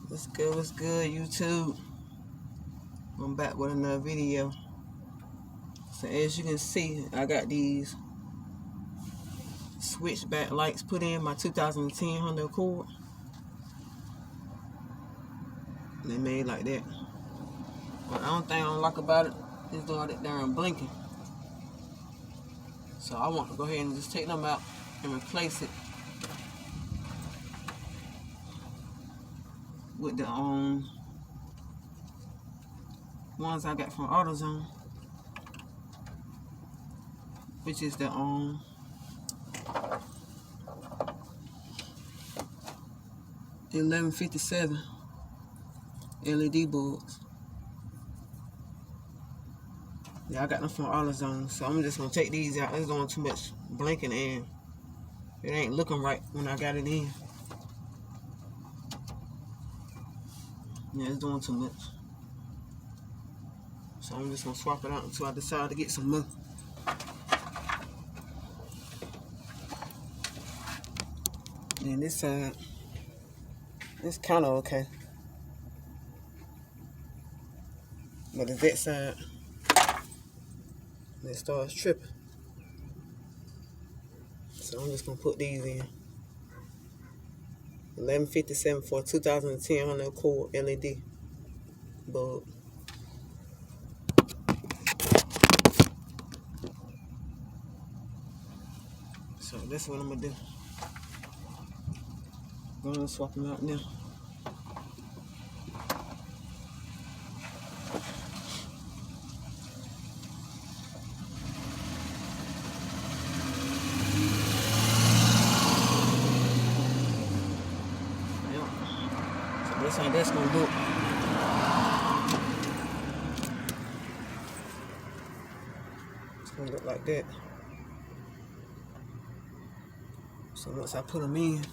What's good, YouTube? I'm back with another video. So as you can see, I got these switchback lights put in my 2010 Honda Accord. They made like that. But the only thing I don't like about it is doing that darn blinking. So I want to go ahead and just take them out and replace it with the ones I got from AutoZone, which is the 1157 LED bulbs. Yeah, I got them from AutoZone, so I'm just gonna take these out. It's doing too much blinking and it ain't looking right when I got it in. Yeah, it's doing too much. So I'm just gonna swap it out until I decide to get some more. And this side, it's kind of okay. But it's that side that starts tripping. So I'm just gonna put these in. 1157 for 2010 Honda Accord LED bulb. So that's what I'm gonna do. I'm gonna swap them out now. So that's how that's gonna look. It's gonna look like that. So once I put them in,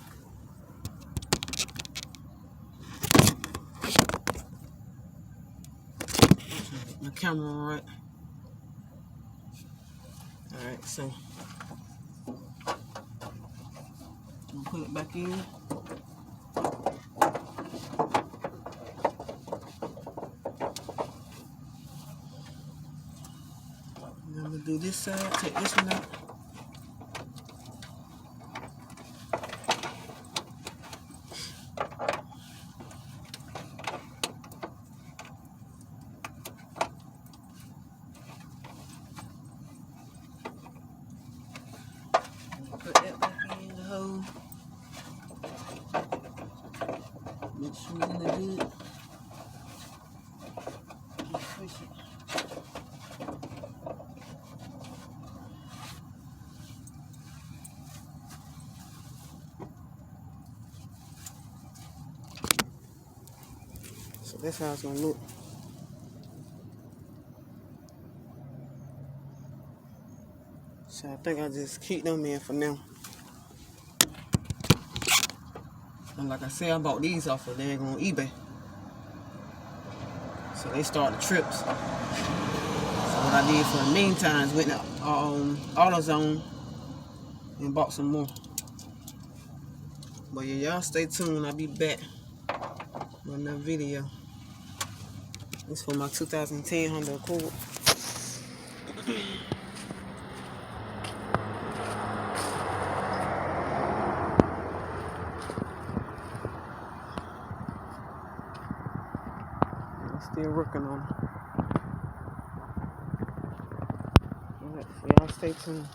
my camera all right. Alright, so I'm gonna put it back in. I'm gonna do this side, take this one out. Put that back in the hole. Make sure it's in the good. Push it. So that's how it's gonna look. So I think I'll just keep them in for now. And like I said, I bought these off of there on eBay. So they started trips. So what I did for the meantime is went to AutoZone and bought some more. But yeah, y'all stay tuned. I'll be back with another video. This is for my 2010 Honda Accord. I'm still working on it. Alright, so y'all stay tuned.